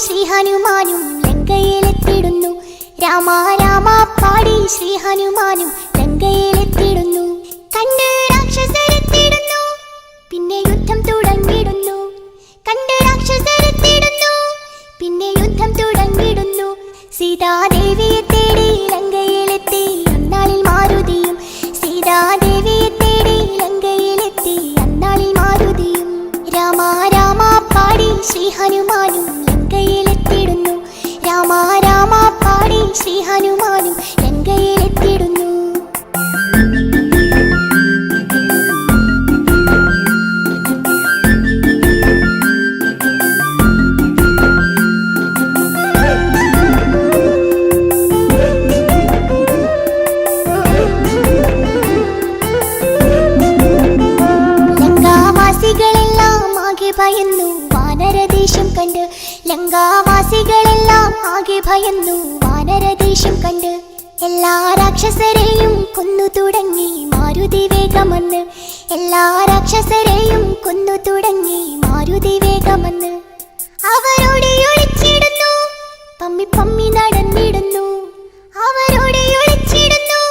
ശ്രീ ഹനുമാനും ലങ്കയിലെത്തിടുന്നു. രാമ രാമ പാടി ശ്രീ ഹനുമാനും ലങ്കയിലെത്തിടുന്നു. കണ്ട് രാക്ഷസരെത്തിടുന്നു, പിന്നെ യുദ്ധം തുടങ്ങിടുന്നു. കണ്ട് രാക്ഷസരെത്തിടുന്നു, പിന്നെ യുദ്ധം തുടങ്ങിടുന്നു. സീതാദേവിയെ തേടി ലങ്കയിലെത്തി അന്നാളിൽ മാരുതിയും. സീതാദേവിയെ തേടി ലങ്കയിലെത്തി അന്നാളിൽ മാരുതിയും. രാമ രാമ പാടി ശ്രീ ഹനുമാനും ലങ്കയിലെത്തിടുന്നു. രാമ രാമ പാടി ശ്രീ ഹനുമാനും ലങ്കയിലെത്തിടുന്നു. ഭയന്നു വാനരദേശം കണ്ട്. ലങ്കാവാസികളെല്ലാം ആകെ ഭയന്നു വാനരദേശം കണ്ട്. എല്ലാ രാക്ഷസരെയും കൊന്നു തുടങ്ങി മാരുതി വേഗമെന്ന്. എല്ലാ രാക്ഷസരെയും കൊന്നു തുടങ്ങി മാരുതി വേഗമെന്ന്. അവരോടെ ഒളിച്ചിടുന്നു, പമ്മി പമ്മി നടന്നിടുന്നു. അവരോടെ ഒളിച്ചിടുന്നു,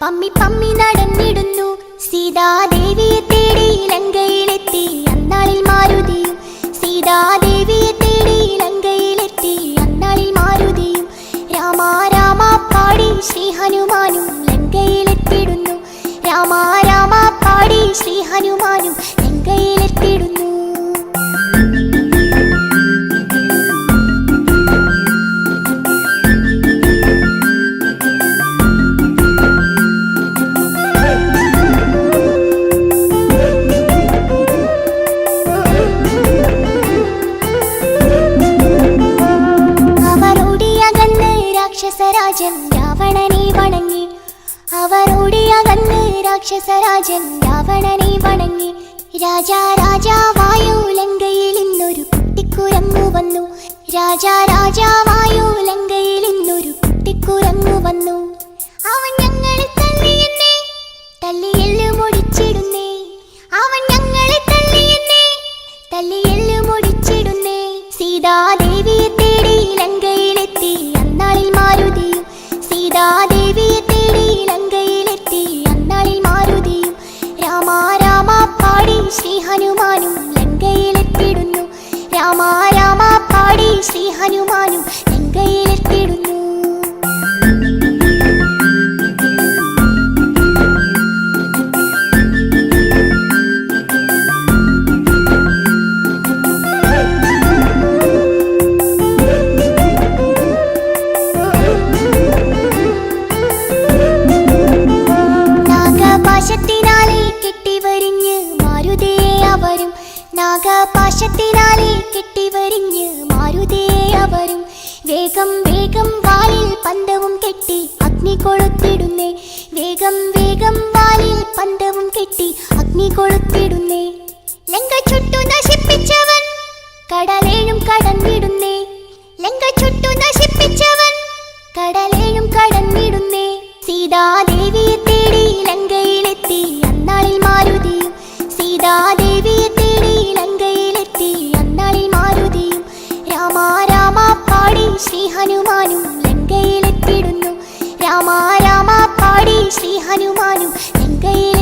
പമ്മി പമ്മി നടന്നിടുന്നു. സീതാദേവിയെ തേടി ലങ്കയിലെത്തി അന്നാളിൽ മാരുതിയും. സീതാദേവിയെ തേടി ലങ്കയിലെത്തി അന്നാളിൽ മാരുതിയും. രാമ രാമ പാടി ശ്രീ ഹനുമാനും ലങ്കയിലെത്തിടുന്നു. രാമ രാമ പാടി ശ്രീ ഹനുമാനും ലങ്കയിലെത്തിടുന്നു. രാക്ഷസരാജൻ രാവണനെ വണങ്ങി. അവരോടെ അകന്ന് രാക്ഷസരാജൻ രാവണനെ വണങ്ങി. രാജാ രാജാവായോ ലങ്കയിൽ ഇന്നൊരു കുട്ടിക്കുരങ്ങു വന്നു. രാജാ രാജാവായോ ലങ്കയിൽ ഇന്നൊരു കുട്ടിക്കുരങ്ങു വന്നു. അവൻ ഞങ്ങളെ തല്ലിയെന്നേ, തല്ലിയെല്ലു മുടിച്ചിടുന്നേ. അവൻ ഞങ്ങളെ തല്ലിയെന്നേ, തല്ലിയെല്ലു മുടിച്ചിടുന്നേ. സീതാദേവിയെ തേടി ലങ്കയിലെത്തി അന്നാളിൽ മാരുതിയും. സീതാദേവിയെ തേടി ലങ്കയിലെത്തി അന്നാളിൽ മാരുതിയും. രാമ രാമ പാടി ശ്രീ ഹനുമാനും ലങ്കയിലെത്തിടുന്നു. രാമ രാമ പാടി ശ്രീ ഹനുമാനും ലങ്കയിലെത്തിടുന്നു. നാഗപാശത്തിനാലെ കെട്ടിവരിഞ്ഞ് മാരുതിയെ അവരും. നാഗപാശത്തിനാലെ കെട്ടിവരിഞ്ഞ് മാരുതിയെ അവരും. വേഗം വേഗം വാലിൽ പന്തവും കെട്ടി അഗ്നി കൊളുത്തിടുന്നേ. വേഗം വേഗം വാലിൽ പന്തവും കെട്ടി അഗ്നി കൊളുത്തിടുന്നേ. ലങ്ക ചുട്ടു നശിപ്പിച്ചവൻ കടലേഴും കടന്നിടുന്നേ. ലങ്ക ചുട്ടു നശിപ്പിച്ചവൻ കടലേഴും കടന്നിടുന്നേ. സീതാദേവിയെ തേടി ലങ്കയിലെത്തി അന്നാളിൽ മാരുതിയും. സീതാദേവിയെ തേടി ലങ്കയിലെത്തി അന്നാളിൽ മാരുതിയും. രാമ രാമ പാടി ശ്രീ ഹനുമാനും ലങ്കയിലെത്തിടുന്നു. രാമ രാമ പാടി ശ്രീ ഹനുമാനും ലങ്കയിൽ